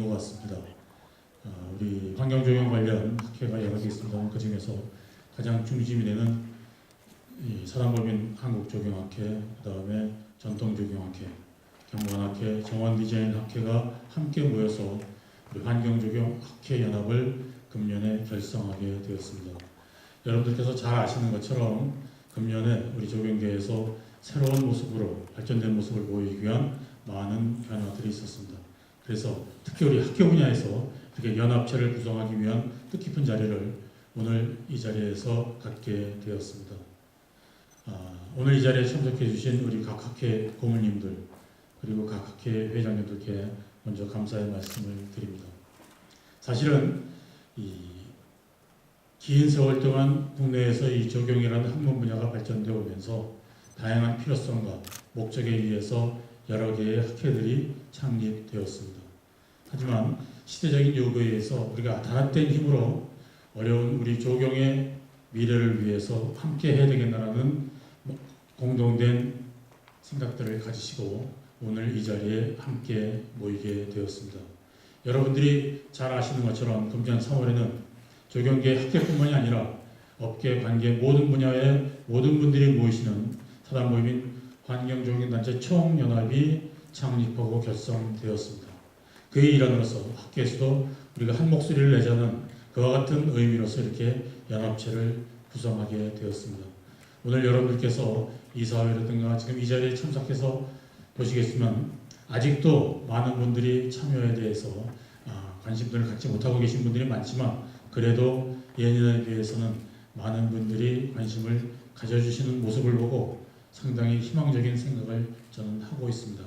것 같습니다. 우리 환경조경 관련 학회가 여러 개 있습니다만 그 중에서 가장 중심이 되는 이 사단법인 한국조경학회, 그 다음에 전통조경학회, 경관학회, 정원디자인학회가 함께 모여서 우리 환경조경학회연합을 금년에 결성하게 되었습니다. 여러분들께서 잘 아시는 것처럼 금년에 우리 조경계에서 새로운 모습으로 발전된 모습을 보이기 위한 많은 변화들이 있었습니다. 그래서 특히 우리 학교 분야에서 이렇게 연합체를 구성하기 위한 뜻깊은 자리를 오늘 이 자리에서 갖게 되었습니다. 오늘 이 자리에 참석해 주신 우리 각 학회 고문님들 그리고 각 학회 회장님들께 먼저 감사의 말씀을 드립니다. 사실은 이 긴 세월 동안 국내에서 이 조경이라는 학문 분야가 발전되어 오면서 다양한 필요성과 목적에 의해서 여러 개의 학회들이 창립되었습니다. 하지만 시대적인 요구에 의해서 우리가 단합된 힘으로 어려운 우리 조경의 미래를 위해서 함께 해야 되겠다는 공동된 생각들을 가지시고 오늘 이 자리에 함께 모이게 되었습니다. 여러분들이 잘 아시는 것처럼 금년 3월에는 조경계 학회뿐만이 아니라 업계, 관계 모든 분야의 모든 분들이 모이시는 사단법인 환경조경단체 총연합이 창립하고 결성되었습니다. 그의 일환으로서 학계에서도 우리가 한 목소리를 내자는 그와 같은 의미로서 이렇게 연합체를 구성하게 되었습니다. 오늘 여러분들께서 이사회라든가 지금 이 자리에 참석해서 보시겠지만 아직도 많은 분들이 참여에 대해서 관심들을 갖지 못하고 계신 분들이 많지만 그래도 예년에 비해서는 많은 분들이 관심을 가져주시는 모습을 보고 상당히 희망적인 생각을 저는 하고 있습니다.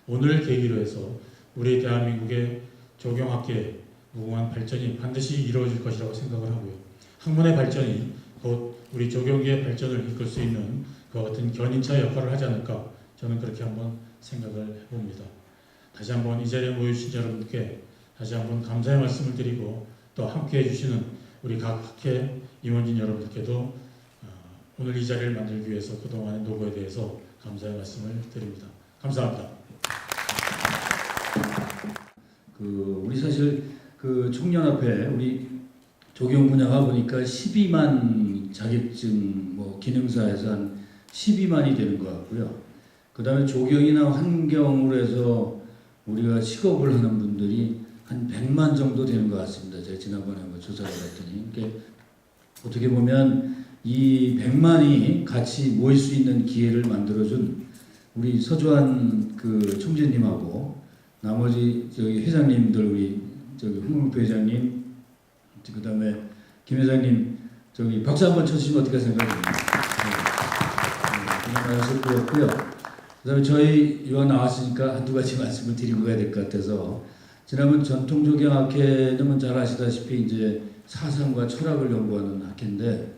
오늘 계기로 해서 우리 대한민국의 조경학계의 무궁한 발전이 반드시 이루어질 것이라고 생각을 하고요. 학문의 발전이 곧 우리 조경계의 발전을 이끌 수 있는 그와 같은 견인차 역할을 하지 않을까 저는 그렇게 한번 생각을 해봅니다. 다시 한번 이 자리에 모여주신 여러분께 다시 한번 감사의 말씀을 드리고 또 함께 해주시는 우리 각 학회 임원진 여러분들께도 오늘 이 자리를 만들기 위해서 그동안의 노고에 대해서 감사의 말씀을 드립니다. 감사합니다. 우리 사실 총연합회 우리 조경 분야가 보니까 12만 자격증 기능사에서 한 12만이 되는 것 같고요. 그 다음에 조경이나 환경으로 해서 우리가 직업을 하는 분들이 한 100만 정도 되는 것 같습니다. 제가 지난번에 조사를 했더니. 그러니까 어떻게 보면 이 100만이 같이 모일 수 있는 기회를 만들어준 우리 서주환 총재님하고 나머지 회장님들 우리 홍문표 회장님 그 다음에 김 회장님 박수 한번 쳐주시면 어떻게 생각합니까? 그냥 하실 것 같고요. 그 다음에 저희 이와 나왔으니까 한두 가지 말씀을 드리고 가야 될 것 같아서 지난번 전통조경학회는 잘 아시다시피 이제 사상과 철학을 연구하는 학회인데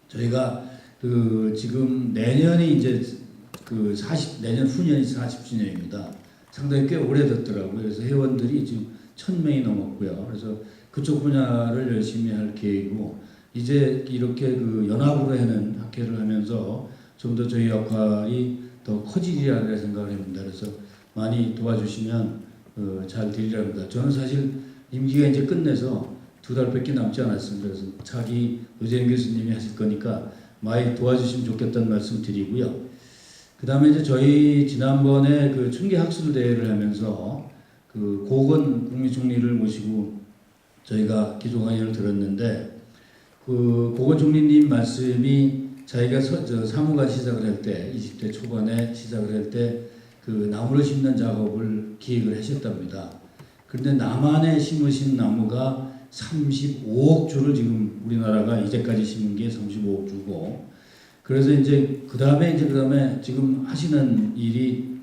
저희가 지금 내년이 이제 내년 후년이 40주년입니다. 상당히 꽤 오래됐더라고요. 그래서 회원들이 지금 1000명이 넘었고요. 그래서 그쪽 분야를 열심히 할 계획이고 이제 이렇게 연합으로 하는 학회를 하면서 좀 더 저희 역할이 더 커지리라 생각을 합니다. 그래서 많이 도와주시면 잘 되리라 합니다. 저는 사실 임기가 이제 끝내서 2달밖에 남지 않았습니다. 그래서 차기 노재현 교수님이 하실 거니까 많이 도와주시면 좋겠다는 말씀 드리고요. 그 다음에 이제 저희 지난번에 춘계 학술 대회를 하면서 고건 국무총리를 모시고 저희가 기조 강연을 들었는데 고건 총리님 말씀이 자기가 사무관 시작을 할 때 20대 초반에 시작을 할 때 나무를 심는 작업을 기획을 하셨답니다. 그런데 남한에 심으신 나무가 35억 주를 지금 우리나라가 이제까지 심은 게 35억 주고 그래서 이제 그 다음에 지금 하시는 일이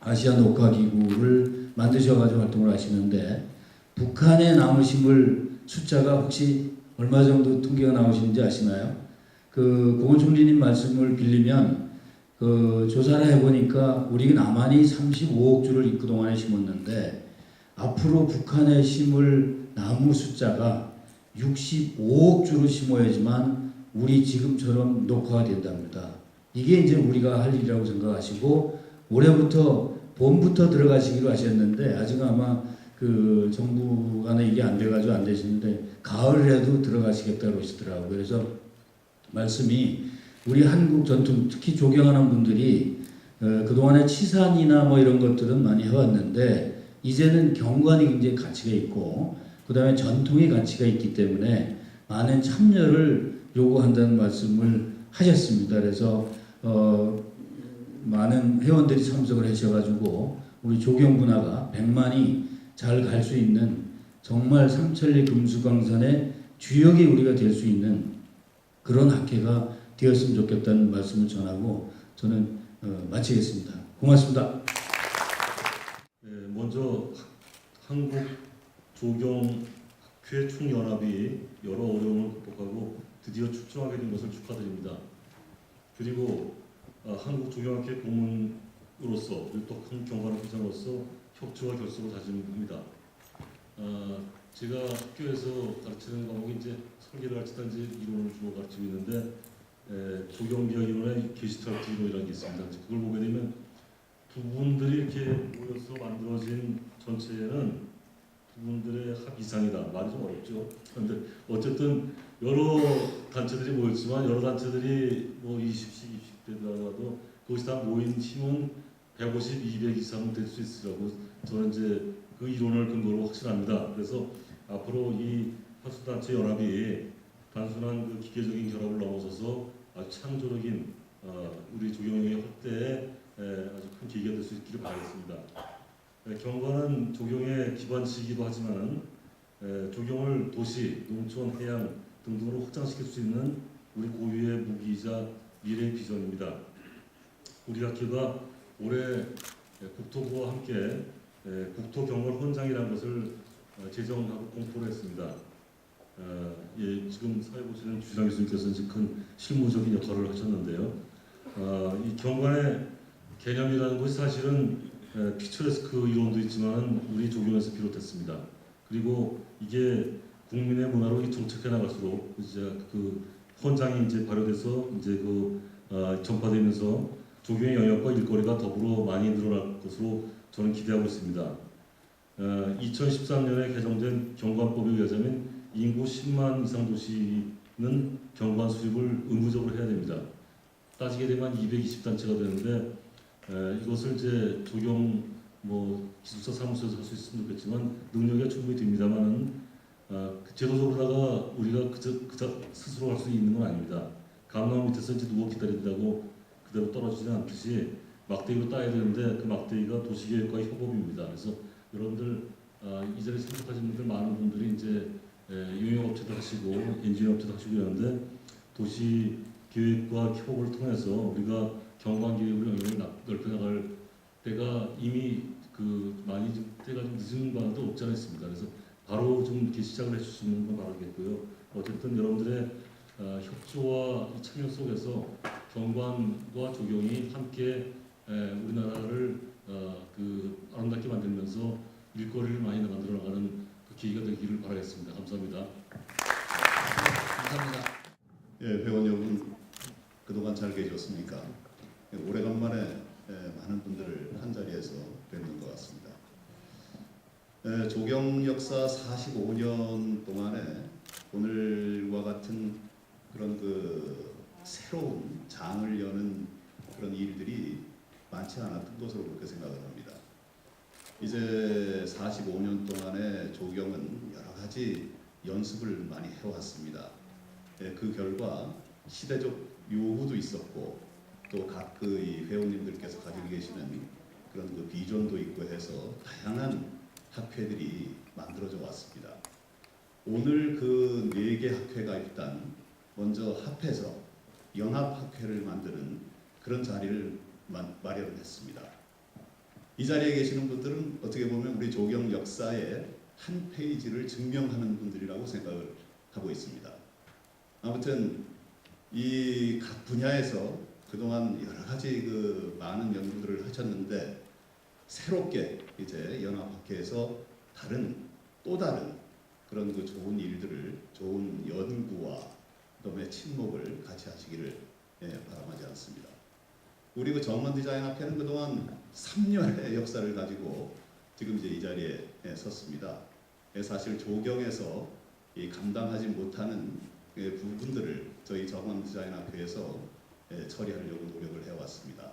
아시아 녹화 기구를 만드셔가지고 활동을 하시는데 북한에 나무 심을 숫자가 혹시 얼마 정도 통계가 나오시는지 아시나요? 고건 총리님 말씀을 빌리면 조사를 해보니까 우리 남한이 35억 주를 그동안에 심었는데 앞으로 북한에 심을 나무 숫자가 65억 주를 심어야지만 우리 지금처럼 녹화가 된답니다. 이게 이제 우리가 할 일이라고 생각하시고 올해부터 봄부터 들어가시기로 하셨는데 아직 아마 그 정부 간에 이게 안 돼가지고 안 되시는데 가을에도 들어가시겠다 그러시더라고요. 그래서 말씀이 우리 한국 전통 특히 조경하는 분들이 그동안에 치산이나 뭐 이런 것들은 많이 해왔는데 이제는 경관이 굉장히 가치가 있고 그 다음에 전통의 가치가 있기 때문에 많은 참여를 요구한다는 말씀을 하셨습니다. 그래서 많은 회원들이 참석을 하셔가지고 우리 조경 문화가 100만이 잘 갈 수 있는 정말 삼천리 금수강산의 주역이 우리가 될 수 있는 그런 학회가 되었으면 좋겠다는 말씀을 전하고 저는 마치겠습니다. 고맙습니다. 네, 먼저 한국 조경학회 총연합이 여러 어려움을 극복하고 드디어 출정하게 된 것을 축하드립니다. 그리고 한국 조경학회 고문으로서 그리고 또 큰 경관의 회장으로서 협조와 결속을 다짐합니다. 제가 학교에서 가르치는 과목이 이제 설계를 가르치든지 이론을 주로 가르치고 있는데 조경비학 이론의 게시탈트 이론이라는 게 있습니다. 이제 그걸 보게 되면 부분들이 이렇게 모여서 만들어진 전체는 부분들의 합 이상이다. 말이 좀 어렵죠. 그런데 어쨌든 여러 단체들이 모였지만 여러 단체들이 뭐 20씩 20씩 되더라도 그것이 다 모인 힘은 150, 200 이상 될 수 있으라고 저는 이제 그 이론을 근거로 확신합니다. 그래서 앞으로 이 학술단체 연합이 단순한 그 기계적인 결합을 넘어서서 아주 창조적인 우리 조경의 확대에 아주 큰 계기가 될 수 있기를 바라겠습니다. 경관은 조경의 기반시이기도 하지만 조경을 도시, 농촌, 해양 등등으로 확장시킬 수 있는 우리 고유의 무기이자 미래의 비전입니다. 우리 학교가 올해 국토부와 함께 국토경관 헌장이라는 것을 제정하고 공포를 했습니다. 지금 사회 보시는 주장 교수님께서 이제 큰 실무적인 역할을 하셨는데요. 이 경관의 개념이라는 것이 사실은 피처레스크 이론도 있지만 우리 조경에서 비롯했습니다. 그리고 이게 국민의 문화로 정착해 나갈수록 이제 그 헌장이 이제 발효돼서 이제 전파되면서 조경의 영역과 일거리가 더불어 많이 늘어날 것으로 저는 기대하고 있습니다. 2013년에 개정된 경관법에 의하자면 인구 10만 이상 도시는 경관 수립을 의무적으로 해야 됩니다. 따지게 되면 220단체가 되는데 이것을 이제 조경 기술사 사무소에서 할 수 있으면 좋겠지만 능력이 충분히 됩니다만은 제도적으로다가 우리가 그저 스스로 할 수 있는 건 아닙니다. 감나무 밑에서 이제 누워 기다린다고 그대로 떨어지지 않듯이 막대기로 따야 되는데 그 막대기가 도시계획과의 협업입니다. 그래서 여러분들 이 자리에 참석하신 분들 많은 분들이 이제 용역업체도 하시고 엔지니어업체도 하시고 이러는데 도시계획과 협업을 통해서 우리가 경관계획으로 영역을 넓혀 나갈 때가 이미 많이 좀 때가 좀 늦은 바도 없지 않아 있습니다. 그래서 바로 좀 이렇게 시작을 해주시는 건 바라겠고요. 어쨌든 여러분들의 협조와 참여 속에서 경관과 조경이 함께 우리나라를 아름답게 만들면서 일거리를 많이 만들어 나가는 그 계기가 되기를 바라겠습니다. 감사합니다. 감사합니다. 예, 회원 여러분 그동안 잘 계셨습니까? 오래간만에 많은 분들을 한 자리에서 뵙는 것 같습니다. 조경 역사 45년 동안에 오늘과 같은 그런 새로운 장을 여는 그런 일들이 많지 않았던 것으로 그렇게 생각을 합니다. 이제 45년 동안에 조경은 여러 가지 연습을 많이 해왔습니다. 그 결과 시대적 요구도 있었고 또 각 이 회원님들께서 가지고 계시는 그런 비전도 있고 해서 다양한 학회들이 만들어져 왔습니다. 오늘 4개 학회가 일단 먼저 합해서 연합학회를 만드는 그런 자리를 마련했습니다. 이 자리에 계시는 분들은 어떻게 보면 우리 조경 역사의 한 페이지를 증명하는 분들이라고 생각을 하고 있습니다. 아무튼 이 각 분야에서 그동안 여러 가지 많은 연구들을 하셨는데 새롭게 이제 연합학회에서 또 다른 그런 좋은 일들을 좋은 연구와 그다음에 친목을 같이 하시기를 바람하지 않습니다. 우리 정원 디자인 학회는 그동안 3년의 역사를 가지고 지금 이제 이 자리에 섰습니다. 사실 조경에서 이 감당하지 못하는 부분들을 저희 정원 디자인학회에서 처리하려고 노력을 해왔습니다.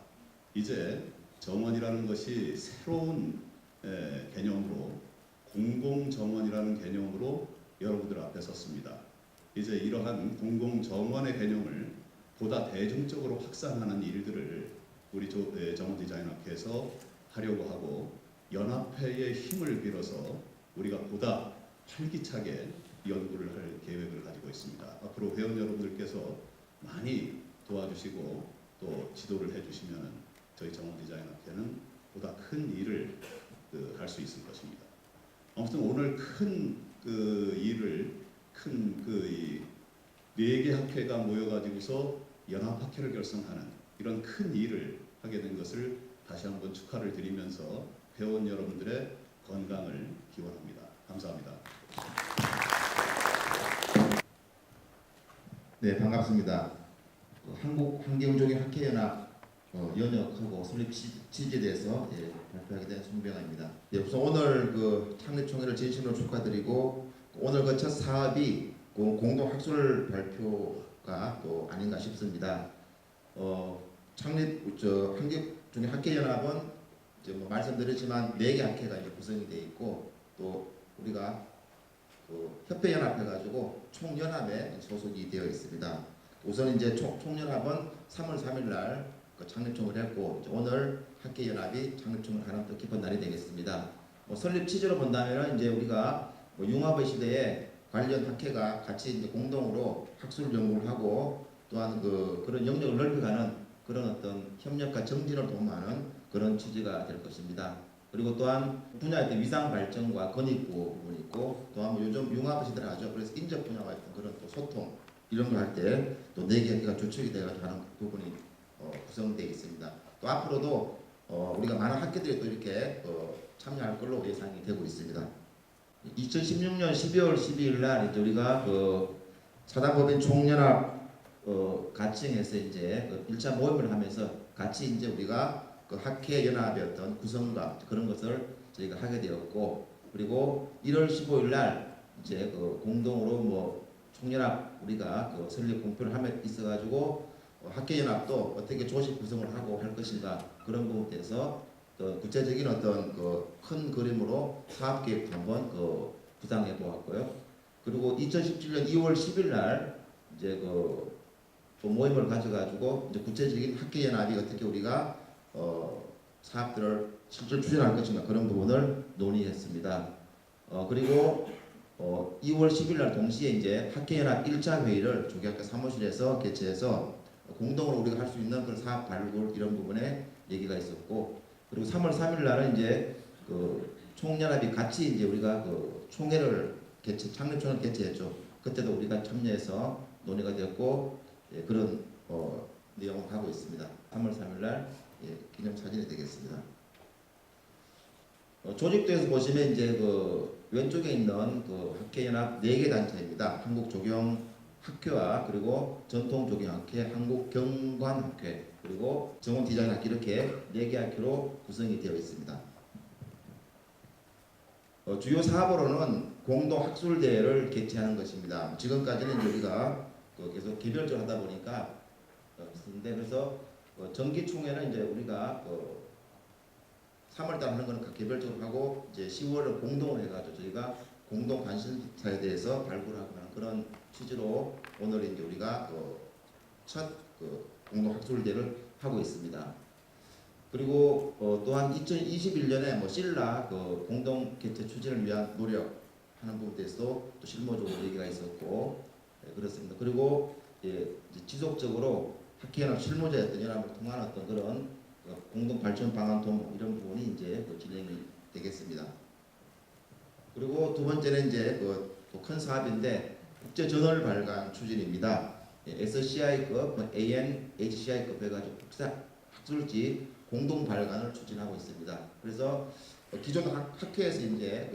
이제 정원이라는 것이 새로운 개념으로 공공정원이라는 개념으로 여러분들 앞에 섰습니다. 이제 이러한 공공정원의 개념을 보다 대중적으로 확산하는 일들을 우리 정원 디자인학회에서 하려고 하고 연합회의 힘을 빌어서 우리가 보다 활기차게 연구를 할 계획을 가지고 있습니다. 앞으로 회원 여러분들께서 많이 도와주시고 또 지도를 해주시면 저희 정원 디자인학회는 보다 큰 일을 할 수 있을 것입니다. 아무튼 오늘 큰 일을 네 개 학회가 모여가지고서 연합학회를 결성하는 이런 큰 일을 하게 된 것을 다시 한번 축하를 드리면서 회원 여러분들의 건강을 기원합니다. 감사합니다. 네, 반갑습니다. 한국환경조경학회연합 연역하고 설립 취지에 대해서 발표하게 된 송병아입니다. 우선 오늘 창립총회를 진심으로 축하드리고 오늘 첫 사업이 공동학술 발표가 또 아닌가 싶습니다. 한국조경학회연합은 말씀드렸지만 4개 학회가 이제 구성이 되어 있고 또 우리가 협회연합해가지고 총연합에 소속이 되어 있습니다. 우선 이제 총연합은 3월 3일 날 창립총을 했고 오늘 학계연합이 창립총을 하는 또 기쁜 날이 되겠습니다. 설립 취지로 본다면 이제 우리가 융합의 시대에 관련 학회가 같이 이제 공동으로 학술 연구를 하고 또한 그런 영역을 넓혀가는 그런 어떤 협력과 정진을 도모하는 그런 취지가 될 것입니다. 그리고 또한 분야의 위상 발전과 건익 부분이 있고 또한 요즘 융합의 시대를 하죠. 그래서 인적 분야와 어떤 그런 또 소통 이런 걸 할 때 또 4개 학회가 주축이 되어서 하는 부분이 구성되어 있습니다. 또 앞으로도 우리가 많은 학교들이 또 이렇게 참여할 걸로 예상이 되고 있습니다. 2016년 12월 12일 날 이제 우리가 사단법인 총연합 가칭해서 이제 1차 모임을 하면서 같이 이제 우리가 학회 연합의 어떤 구성과 그런 것을 저희가 하게 되었고 그리고 1월 15일 날 이제 공동으로 총연합 우리가 설립 공표를 하면 있어가지고 학계연합도 어떻게 조직 구성을 하고 할 것인가 그런 부분에 대해서 구체적인 어떤 큰 그림으로 사업 계획도 한번 구상해 보았고요. 그리고 2017년 2월 10일 날 이제 또 모임을 가져가지고 이제 구체적인 학계연합이 어떻게 우리가 사업들을 실제로 추진할 것인가 그런 부분을 논의했습니다. 그리고 2월 10일 날 동시에 이제 학계연합 1차 회의를 조교학교 사무실에서 개최해서 공동으로 우리가 할 수 있는 그런 사업 발굴 이런 부분에 얘기가 있었고 그리고 3월 3일 날은 이제 총연합이 같이 이제 우리가 총회를 창립총회를 개최했죠. 그때도 우리가 참여해서 논의가 되었고 그런 내용을 하고 있습니다. 3월 3일 날 기념 사진이 되겠습니다. 조직도에서 보시면 이제 왼쪽에 있는 학회연합 4개 단체입니다. 한국조경학회와 그리고 전통조경학회, 한국경관학회 그리고 정원디자인학회 이렇게 4개 학회로 구성이 되어 있습니다. 주요 사업으로는 공동학술대회를 개최하는 것입니다. 지금까지는 이제 우리가 계속 개별적으로 하다 보니까 그래서 정기총회는 이제 우리가 3월달 하는 거는 개별적으로 하고 이제 10월을 공동으로 해가지고 저희가 공동 관심사에 대해서 발굴하고 하는 그런 취지로 오늘 이제 우리가 첫 공동 학술대회를 하고 있습니다. 그리고 또한 2021년에 신라 공동 개최 추진을 위한 노력하는 부분에 대해서도 또 실무적으로 얘기가 있었고 그렇습니다. 그리고 이제 지속적으로 학회연합 실무자였던 연합을 통한 어떤 그런 공동 발전 방안 도모 이런 부분이 이제 진행이 되겠습니다. 그리고 두 번째는 이제 또 큰 사업인데 국제 저널 발간 추진입니다. SCI급, ANHCI급 해가지고 국제 학술지 공동 발간을 추진하고 있습니다. 그래서 기존 학회에서 이제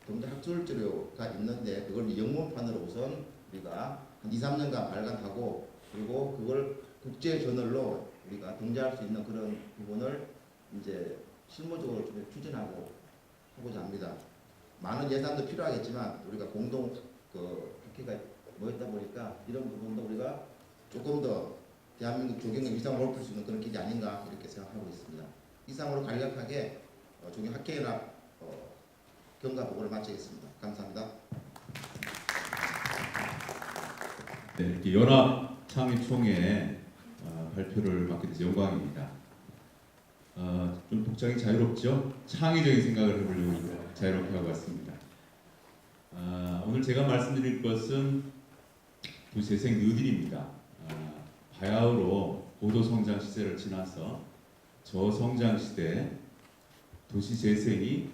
경제 학술지료가 있는데 그걸 영문판으로 우선 우리가 한 2-3년간 발간하고 그리고 그걸 국제 저널로 우리가 등재할 수 있는 그런 부분을 이제 실무적으로 좀 추진하고 하고자 합니다. 많은 예산도 필요하겠지만 우리가 공동 국회가 모였다 보니까 이런 부분도 우리가 조금 더 대한민국 조경의 위상을 높일 수 있는 그런 길이 아닌가 이렇게 생각하고 있습니다. 이상으로 간략하게 조경학회연합 경과 보고를 마치겠습니다. 감사합니다. 네, 이렇게 연합 창립총회 발표를 맡게 돼서 영광입니다. 좀 복장이 자유롭죠? 창의적인 생각을 해보려고 자유롭게 하고 왔습니다. 오늘 제가 말씀드릴 것은 도시재생 뉴딜입니다. 바야흐로 고도성장 시대를 지나서 저성장 시대 도시재생이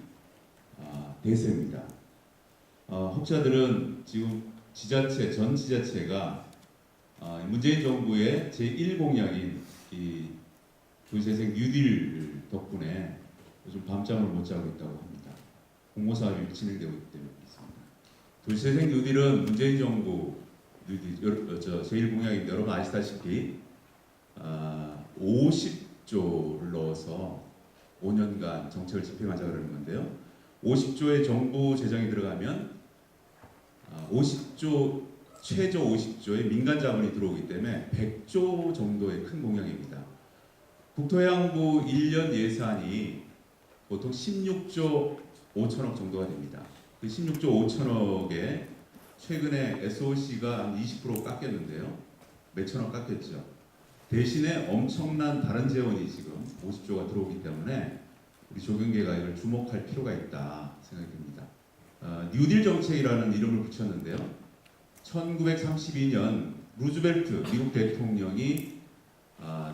대세입니다. 혹자들은 지금 전 지자체가 문재인 정부의 제1공약인 이 도시재생 뉴딜 덕분에 요즘 밤잠을 못 자고 있다고 합니다. 공모사업이 진행되고 있기 때문에 그렇습니다. 도시재생 뉴딜은 문재인 정부 제1공약인데 여러분 아시다시피 50조를 넣어서 5년간 정책을 집행하자 그러는 건데요. 50조의 정부 재정이 들어가면 50조 최저 50조의 민간 자본이 들어오기 때문에 100조 정도의 큰 공약입니다. 국토해양부 1년 예산이 보통 16조 5천억 정도가 됩니다. 그 16조 5천억에 최근에 SOC가 한 20% 깎였는데요. 몇천억 깎였죠. 대신에 엄청난 다른 재원이 지금 50조가 들어오기 때문에 우리 조경계가 이걸 주목할 필요가 있다 생각이 듭니다. 뉴딜 정책이라는 이름을 붙였는데요. 1932년 루즈벨트 미국 대통령이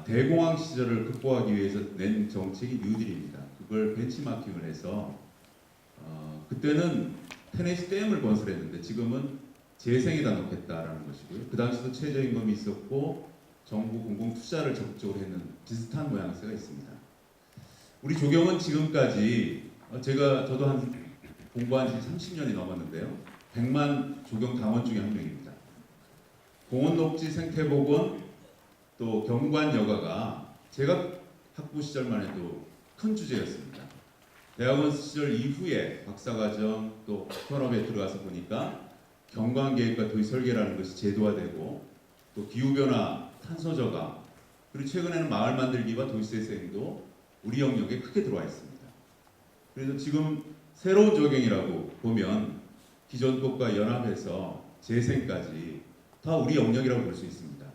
대공황 시절을 극복하기 위해서 낸 정책이 뉴딜입니다. 그걸 벤치마킹을 해서 그때는 테네시 댐을 건설했는데 지금은 재생에다 넣겠다라는 것이고요. 그 당시도 최저임금이 있었고 정부 공공 투자를 적극적으로 했는 비슷한 모양새가 있습니다. 우리 조경은 지금까지 저도 한 공부한 지 30년이 넘었는데요. 100만 조경 당원 중에 한 명입니다. 공원 녹지 생태복원 또 경관 여가가 제가 학부 시절만 해도 큰 주제였습니다. 대학원 시절 이후에 박사과정 또 현업에 들어가서 보니까 경관계획과 도시설계라는 것이 제도화되고 또 기후변화, 탄소저감 그리고 최근에는 마을 만들기와 도시재생도 우리 영역에 크게 들어와 있습니다. 그래서 지금 새로운 조경이라고 보면 기존 것과 연합해서 재생까지 다 우리 영역이라고 볼 수 있습니다.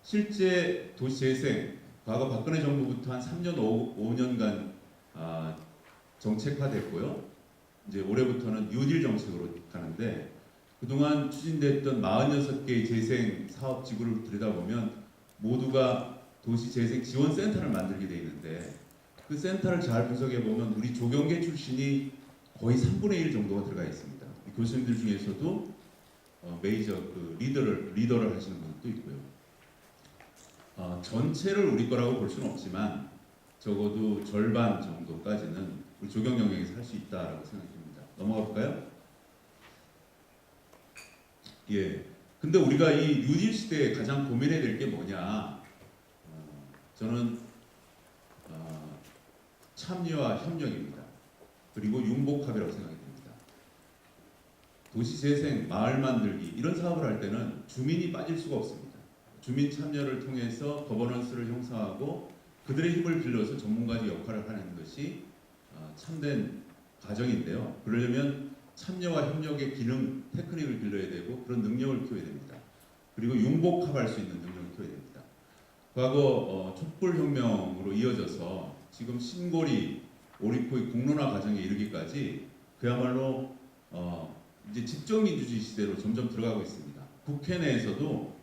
실제 도시재생 과거 박근혜 정부부터 한 3년 5년간 정책화됐고요. 이제 올해부터는 뉴딜 정책으로 가는데 그동안 추진됐던 46개의 재생 사업 지구를 들여다보면 모두가 도시재생 지원센터를 만들게 돼 있는데 그 센터를 잘 분석해 보면 우리 조경계 출신이 거의 3분의 1 정도가 들어가 있습니다. 교수님들 중에서도 메이저 리더를 하시는 분도 있고요. 전체를 우리 거라고 볼 수는 없지만 적어도 절반 정도까지는 우리 조경 영역에서 할 수 있다라고 생각됩니다. 넘어가 볼까요? 예. 근데 우리가 이 뉴딜 시대에 가장 고민해야 될 게 뭐냐? 저는 참여와 협력입니다. 그리고 융복합이라고 생각이 됩니다. 도시재생, 마을 만들기 이런 사업을 할 때는 주민이 빠질 수가 없습니다. 주민 참여를 통해서 거버넌스를 형성하고 그들의 힘을 빌려서 전문가의 역할을 하는 것이 참된 과정인데요. 그러려면 참여와 협력의 기능, 테크닉을 길러야 되고 그런 능력을 키워야 됩니다. 그리고 융복합할 수 있는 능력을 키워야 됩니다. 과거 촛불혁명으로 이어져서 지금 신고리, 오리코의 공론화 과정에 이르기까지 그야말로 이제 집정민주주의 시대로 점점 들어가고 있습니다. 국회 내에서도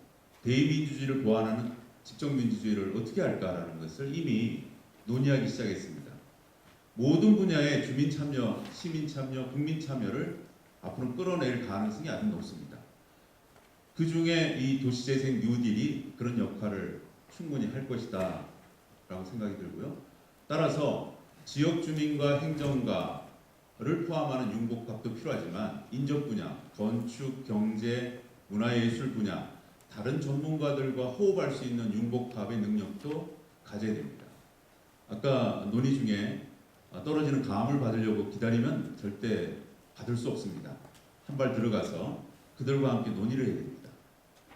대의민주주의를 보완하는 집정민주주의를 어떻게 할까라는 것을 이미 논의하기 시작했습니다. 모든 분야의 주민 참여, 시민 참여, 국민 참여를 앞으로 끌어낼 가능성이 아주 높습니다. 그 중에 이 도시재생 뉴딜이 그런 역할을 충분히 할 것이다 라고 생각이 들고요. 따라서 지역 주민과 행정가를 포함하는 융복합도 필요하지만 인접 분야, 건축, 경제, 문화예술 분야 다른 전문가들과 호흡할 수 있는 융복합의 능력도 가져야 됩니다. 아까 논의 중에 떨어지는 감을 받으려고 기다리면 절대 받을 수 없습니다. 한 발 들어가서 그들과 함께 논의를 해야 됩니다.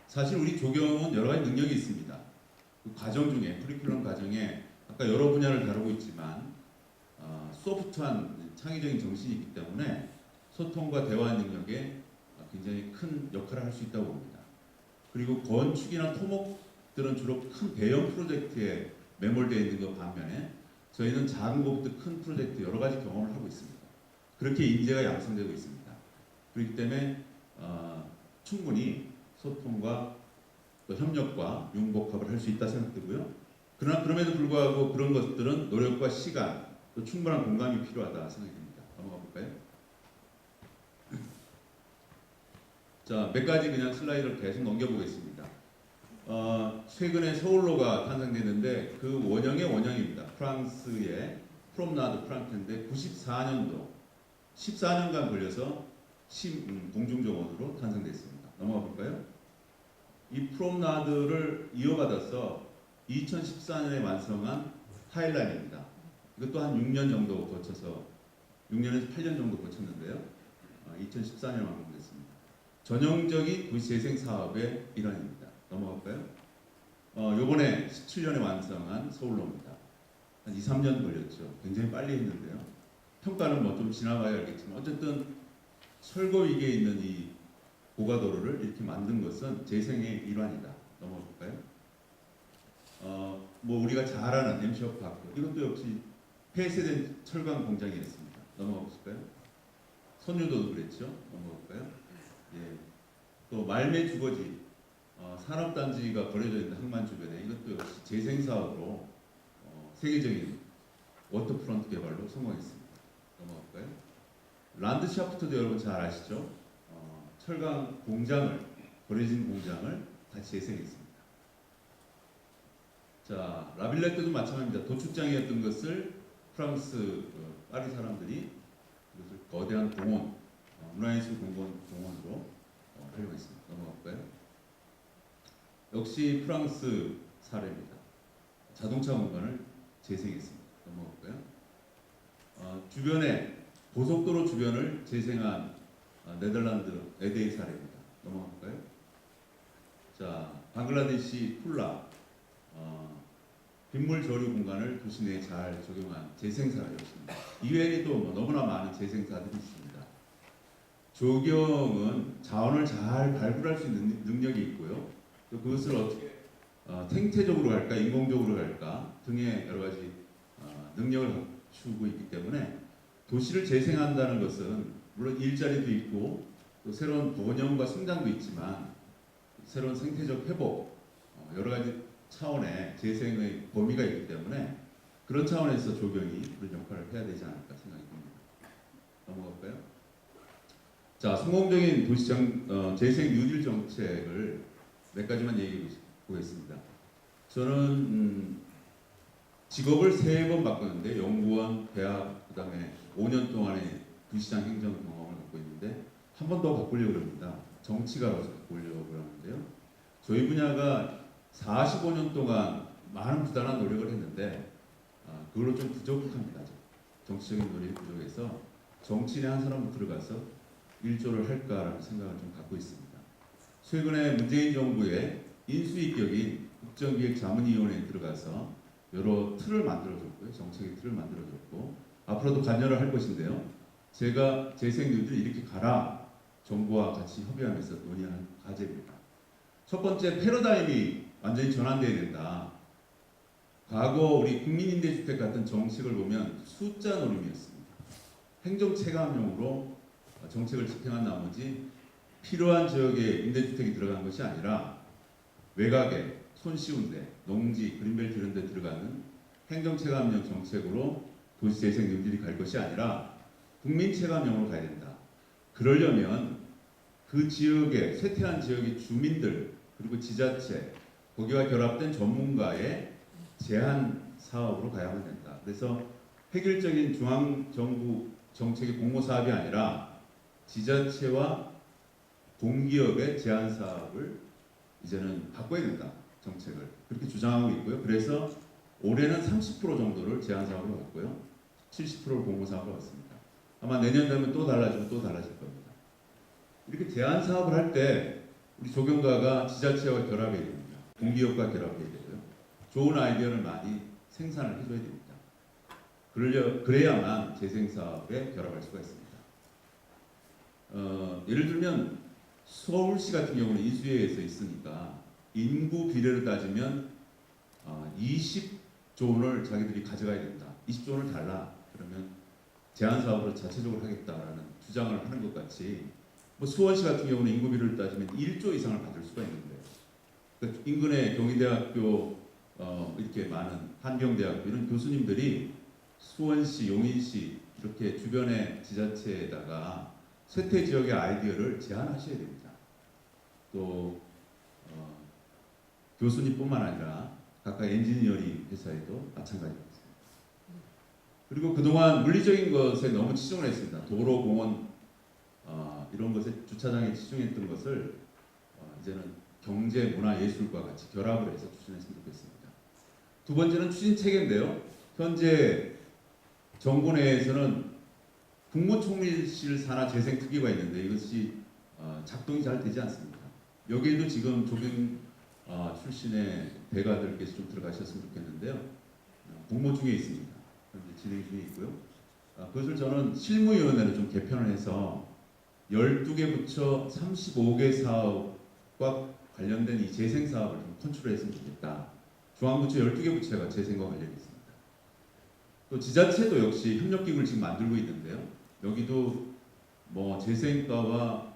사실 우리 조경은 여러 가지 능력이 있습니다. 그 과정 중에 커리큘럼 과정에 아까 여러 분야를 다루고 있지만 소프트한 창의적인 정신이 있기 때문에 소통과 대화 능력에 굉장히 큰 역할을 할 수 있다고 봅니다. 그리고 건축이나 토목들은 주로 큰 대형 프로젝트에 매몰되어 있는 것 반면에 저희는 작은 것부터 큰 프로젝트 여러 가지 경험을 하고 있습니다. 그렇게 인재가 양성되고 있습니다. 그렇기 때문에 충분히 소통과 또 협력과 융복합을 할 수 있다 생각되고요. 그러나 그럼에도 불구하고 그런 것들은 노력과 시간 또 충분한 공감이 필요하다 생각이 듭니다. 넘어가 볼까요? 자, 몇 가지 그냥 슬라이드를 계속 넘겨보겠습니다. 최근에 서울로가 탄생됐는데 그 원형의 원형입니다. 프랑스의 프롬나드 프랑크인데 94년도 14년간 걸려서 공중정원으로 탄생됐습니다. 넘어가 볼까요? 이 프롬나드를 이어받아서 2014년에 완성한 하일라인입니다. 이것도 한 6년 정도 거쳐서 6년에서 8년 정도 거쳤는데요. 2014년에 완공됐습니다. 전형적인 도시재생 사업의 일환입니다. 넘어갈까요? 요번에 17년에 완성한 서울로입니다. 한 2, 3년 걸렸죠. 굉장히 빨리 했는데요. 평가는 뭐 좀 지나봐야 알겠지만 어쨌든 철거 위기에 있는 이 고가도로를 이렇게 만든 것은 재생의 일환이다. 넘어갈까요? 뭐 우리가 잘 아는 엠쇼 파크 이것도 역시 폐쇄된 철강 공장이었습니다. 넘어가 보실까요? 선유도도 그랬죠. 넘어갈까요? 예. 또 말매 주거지 산업단지가 버려져 있는 항만 주변에 이것도 역시 재생 사업으로 세계적인 워터프론트 개발로 성공했습니다. 넘어갈까요? 란드샤프트도 여러분 잘 아시죠? 철강 공장을 버려진 공장을 다시 재생했습니다. 자, 라빌레트도 마찬가지입니다. 도축장이었던 것을 프랑스 파리 사람들이 이것을 거대한 공원, 문화예술 공원으로 활용했습니다. 넘어갈까요? 역시 프랑스 사례입니다. 자동차 공간을 재생했습니다. 넘어갈까요? 주변에 고속도로 주변을 재생한 네덜란드 에데이 사례입니다. 넘어갈까요? 자, 방글라데시 툴라 빗물 저류 공간을 도시 내에 잘 적용한 재생 사례였습니다. 이외에도 뭐 너무나 많은 재생사들이 있습니다. 조경은 자원을 잘 발굴할 수 있는 능력이 있고요. 또 그것을 어떻게 생태적으로 갈까, 인공적으로 갈까 등의 여러 가지 능력을 갖추고 있기 때문에 도시를 재생한다는 것은 물론 일자리도 있고 또 새로운 번영과 성장도 있지만 새로운 생태적 회복 여러 가지 차원의 재생의 범위가 있기 때문에 그런 차원에서 조경이 그런 역할을 해야 되지 않을까 생각이 듭니다. 넘어갈까요? 자, 성공적인 재생 뉴딜 정책을 몇 가지만 얘기해 보겠습니다. 저는 직업을 3번 바꿨는데 연구원, 대학, 그 다음에 5년 동안의 부시장 행정 경험을 갖고 있는데 한 번 더 바꾸려고 합니다. 정치가로서 바꾸려고 하는데요. 저희 분야가 45년 동안 많은 부단한 노력을 했는데 그걸로 좀 부족합니다. 정치적인 노력이 부족해서 정치인의 한 사람으로 들어가서 일조를 할까라는 생각을 좀 갖고 있습니다. 최근에 문재인 정부의 인수위격인 국정기획자문위원회에 들어가서 여러 틀을 만들어줬고요. 정책의 틀을 만들어줬고 앞으로도 관여를 할 것인데요. 제가 재생률들 이렇게 가라 정부와 같이 협의하면서 논의하는 과제입니다. 첫 번째 패러다임이 완전히 전환돼야 된다. 과거 우리 국민임대주택 같은 정책을 보면 숫자 노림이었습니다. 행정체감용으로 정책을 집행한 나머지 필요한 지역에 임대주택이 들어간 것이 아니라 외곽에 손쉬운데 농지, 그린벨트 이런 데 들어가는 행정체감용 정책으로 도시재생 뉴딜이 갈 것이 아니라 국민체감용으로 가야 된다. 그러려면 그 지역에 쇠퇴한 지역의 주민들 그리고 지자체 거기와 결합된 전문가의 제한 사업으로 가야만 된다. 그래서 획일적인 중앙정부 정책의 공모 사업이 아니라 지자체와 공기업의 제한 사업을 이제는 바꿔야 된다. 정책을 그렇게 주장하고 있고요. 그래서 올해는 30% 정도를 제한 사업으로 갔고요. 70%를 공모사업으로 왔습니다. 아마 내년 되면 또 달라지고 또 달라질 겁니다. 이렇게 제안 사업을 할 때 우리 조경가가 지자체와 결합해야 됩니다. 공기업과 결합해야 되고요. 좋은 아이디어를 많이 생산을 해줘야 됩니다. 그래야만 재생사업에 결합할 수가 있습니다. 예를 들면 서울시 같은 경우는 인수위에서 있으니까 인구 비례를 따지면 20조 원을 자기들이 가져가야 된다. 20조 원을 달라. 그러면 제한 사업으로 자체적으로 하겠다라는 주장을 하는 것 같이 뭐 수원시 같은 경우는 인구 비례를 따지면 1조 이상을 받을 수가 있는데요. 그러니까 인근의 경희대학교 이렇게 많은 한경대학교 이런 교수님들이 수원시, 용인시 이렇게 주변의 지자체에다가 쇠퇴 지역의 아이디어를 제안하셔야 됩니다. 또 교수님뿐만 아니라 각각 엔지니어링 회사에도 마찬가지입니다. 그리고 그동안 물리적인 것에 너무 치중을 했습니다. 도로, 공원 이런 것에 주차장에 치중했던 것을 이제는 경제, 문화, 예술과 같이 결합을 해서 추진했으면 좋겠습니다. 두 번째는 추진 체계인데요. 현재 정부 내에서는 국무총리실 산하 재생특위가 있는데 이것이 작동이 잘 되지 않습니다. 여기에도 지금 조경 출신의 대가들께서 좀 들어가셨으면 좋겠는데요. 공모 중에 있습니다. 현재 진행 중에 있고요. 그것을 저는 실무위원회를 좀 개편을 해서 12개 부처 35개 사업과 관련된 이 재생사업을 좀 컨트롤했으면 좋겠다. 중앙부처 12개 부처가 재생과 관련이 있습니다. 또 지자체도 역시 협력기구를 지금 만들고 있는데요. 여기도 뭐 재생과와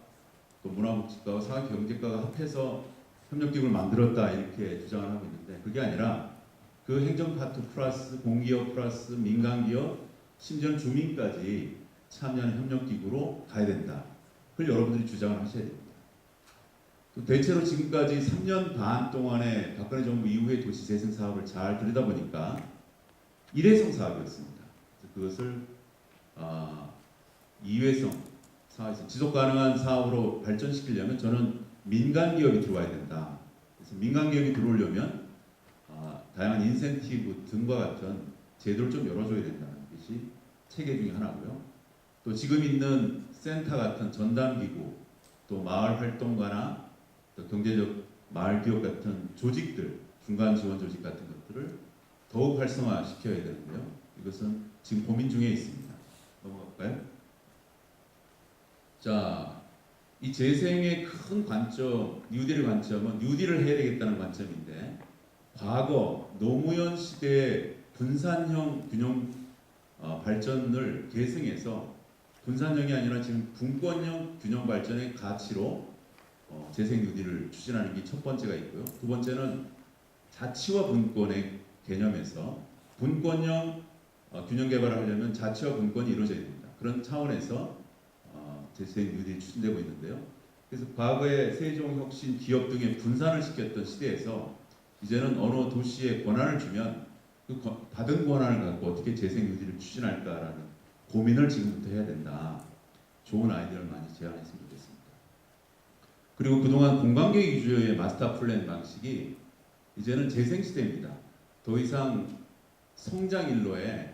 또 문화복지과와 사회경제과가 합해서 협력기구를 만들었다 이렇게 주장을 하고 있는데 그게 아니라 그 행정파트 플러스 공기업 플러스 민간기업 심지어는 주민까지 참여하는 협력기구로 가야 된다. 그걸 여러분들이 주장을 하셔야 됩니다. 또 대체로 지금까지 3년 반 동안에 박근혜 정부 이후의 도시재생 사업을 잘 들여다보니까 일회성 사업이었습니다. 그것을 이회성 사업에서 지속 가능한 사업으로 발전시키려면 저는 민간 기업이 들어와야 된다. 그래서 민간 기업이 들어오려면 다양한 인센티브 등과 같은 제도를 좀 열어줘야 된다는 것이 체계 중에 하나고요. 또 지금 있는 센터 같은 전담기구, 또 마을 활동가나 또 경제적 마을 기업 같은 조직들, 중간 지원 조직 같은 것들을 더욱 활성화시켜야 되는데요. 이것은 지금 고민 중에 있습니다. 넘어갈까요? 자, 이 재생의 큰 관점, 뉴딜의 관점은 뉴딜을 해야 되겠다는 관점인데 과거 노무현 시대의 분산형 균형 발전을 계승해서 분산형이 아니라 지금 분권형 균형 발전의 가치로 재생 뉴딜을 추진하는 게 첫 번째가 있고요. 두 번째는 자치와 분권의 개념에서 분권형 균형 개발을 하려면 자치와 분권이 이루어져야 됩니다. 그런 차원에서 재생 뉴딜이 추진되고 있는데요. 그래서 과거의 세종혁신 기업 등의 분산을 시켰던 시대에서 이제는 어느 도시에 권한을 주면 그 받은 권한을 갖고 어떻게 재생 뉴딜을 추진할까라는 고민을 지금부터 해야 된다. 좋은 아이디어를 많이 제안했으면 좋겠습니다. 그리고 그동안 공간계획 위주의 마스터 플랜 방식이 이제는 재생 시대입니다. 더 이상 성장 일로의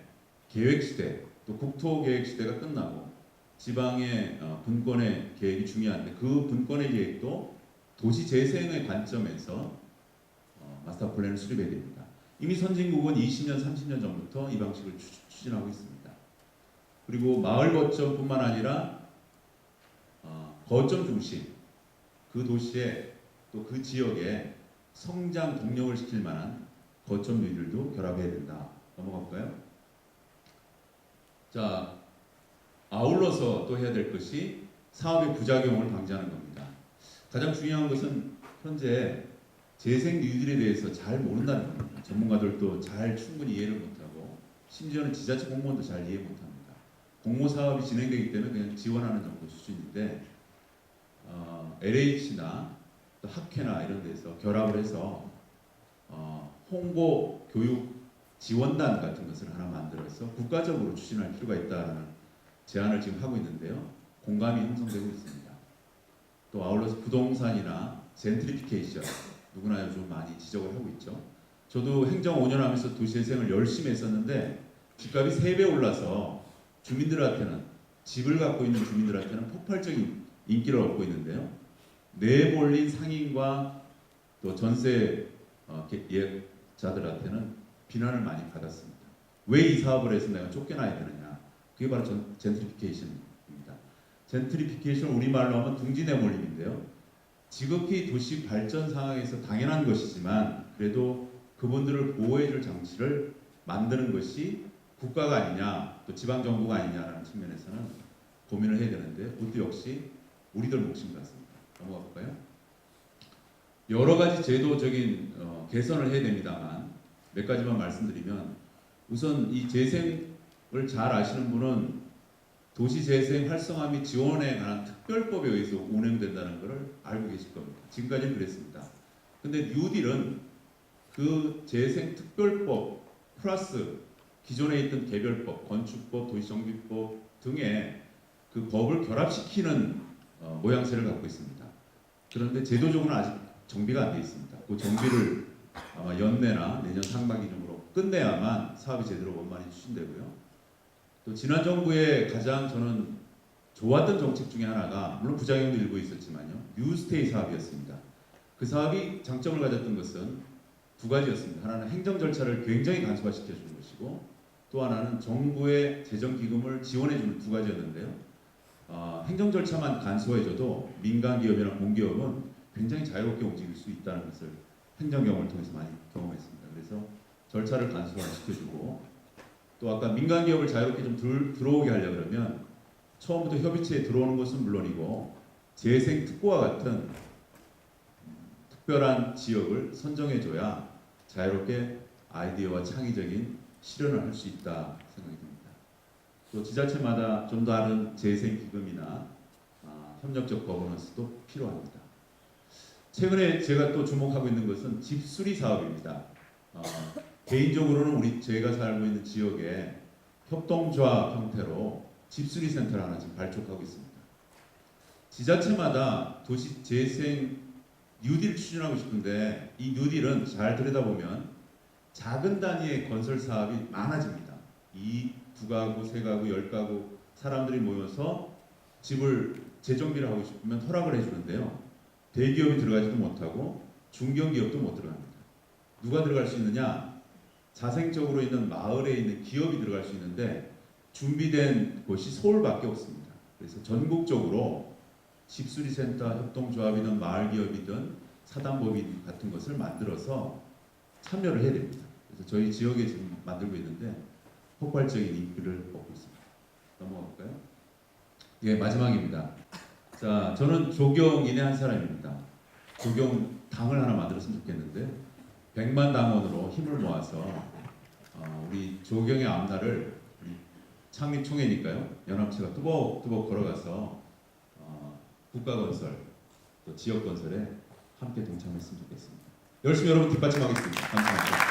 계획 시대, 또 국토 계획 시대가 끝나고 지방의 분권의 계획이 중요한데 그 분권의 계획도 도시 재생의 관점에서 마스터 플랜을 수립해야 됩니다. 이미 선진국은 20년, 30년 전부터 이 방식을 추진하고 있습니다. 그리고 마을 거점뿐만 아니라 거점 중심, 그 도시에 또 그 지역에 성장 동력을 시킬 만한 거점 뉴딜도 결합해야 된다. 넘어갈까요? 자, 아울러서 또 해야 될 것이 사업의 부작용을 방지하는 겁니다. 가장 중요한 것은 현재 재생 뉴딜에 대해서 잘 모른다는 겁니다. 전문가들도 잘 충분히 이해를 못하고 심지어는 지자체 공무원도 잘 이해 못합니다. 공모 사업이 진행되기 때문에 그냥 지원하는 정도 수준인데 LH나 또 학회나 이런 데서 결합을 해서 홍보 교육 지원단 같은 것을 하나 만들어서 국가적으로 추진할 필요가 있다는 제안을 지금 하고 있는데요. 공감이 형성되고 있습니다. 또 아울러서 부동산이나 젠트리피케이션 누구나 요즘 많이 지적을 하고 있죠. 저도 행정 5년 하면서 도시재생을 열심히 했었는데 집값이 3배 올라서 주민들한테는 집을 갖고 있는 주민들한테는 폭발적인 인기를 얻고 있는데요. 내몰린 상인과 또 전세 예약자들한테는 비난을 많이 받았습니다. 왜 이 사업을 해서 내가 쫓겨나야 되느냐? 그게 바로 젠트리피케이션입니다. 젠트리피케이션 우리말로 하면 둥지 내몰림인데요. 지극히 도시 발전 상황에서 당연한 것이지만 그래도 그분들을 보호해줄 장치를 만드는 것이 국가가 아니냐 또 지방정부가 아니냐라는 측면에서는 고민을 해야 되는데 그것도 역시 우리들 몫인 것 같습니다. 넘어가 볼까요? 여러 가지 제도적인 개선을 해야 됩니다만 몇 가지만 말씀드리면 우선 이 재생을 잘 아시는 분은 도시재생 활성화 및 지원에 관한 특별법에 의해서 운영된다는 것을 알고 계실 겁니다. 지금까지는 그랬습니다. 근데 뉴딜은 그 재생특별법 플러스 기존에 있던 개별법, 건축법, 도시정비법 등의 그 법을 결합시키는 모양새를 갖고 있습니다. 그런데 제도적으로는 아직 정비가 안 돼 있습니다. 그 정비를 아마 연내나 내년 상반기쯤으로 끝내야만 사업이 제대로 원만히 추진되고요. 또 지난 정부의 가장 저는 좋았던 정책 중에 하나가 물론 부작용도 일부 있었지만요. 뉴스테이 사업이었습니다. 그 사업이 장점을 가졌던 것은 두 가지였습니다. 하나는 행정 절차를 굉장히 간소화시켜 주는 것이고 또 하나는 정부의 재정 기금을 지원해 주는 두 가지였는데요. 행정 절차만 간소해져도 민간 기업이나 공기업은 굉장히 자유롭게 움직일 수 있다는 것을 행정 경험을 통해서 많이 경험했습니다. 그래서 절차를 간소화시켜주고 또 아까 민간 기업을 자유롭게 좀 들어오게 하려 그러면 처음부터 협의체에 들어오는 것은 물론이고 재생 특구와 같은 특별한 지역을 선정해줘야 자유롭게 아이디어와 창의적인 실현을 할 수 있다 생각이 듭니다. 또 지자체마다 좀 다른 재생 기금이나 협력적 거버넌스도 필요합니다. 최근에 제가 또 주목하고 있는 것은 집수리 사업입니다. 개인적으로는 제가 살고 있는 지역에 협동조합 형태로 집수리 센터를 하나 지금 발족하고 있습니다. 지자체마다 도시 재생 뉴딜 추진하고 싶은데 이 뉴딜은 잘 들여다보면 작은 단위의 건설 사업이 많아집니다. 2가구, 3가구, 10가구 사람들이 모여서 집을 재정비를 하고 싶으면 허락을 해주는데요. 대기업이 들어가지도 못하고 중견기업도 못 들어갑니다. 누가 들어갈 수 있느냐? 자생적으로 있는 마을에 있는 기업이 들어갈 수 있는데 준비된 곳이 서울밖에 없습니다. 그래서 전국적으로 집수리센터, 협동조합이든 마을기업이든 사단법인 같은 것을 만들어서 참여를 해야 됩니다. 그래서 저희 지역에 지금 만들고 있는데 폭발적인 인기를 얻고 있습니다. 넘어가 볼까요? 예, 마지막입니다. 자, 저는 조경인의 한 사람입니다. 조경당을 하나 만들었으면 좋겠는데 100만 당원으로 힘을 모아서 우리 조경의 앞날을 창립총회니까요. 연합체가 뚜벅뚜벅 걸어가서 국가건설, 또 지역건설에 함께 동참했으면 좋겠습니다. 열심히 여러분 뒷받침하겠습니다. 감사합니다.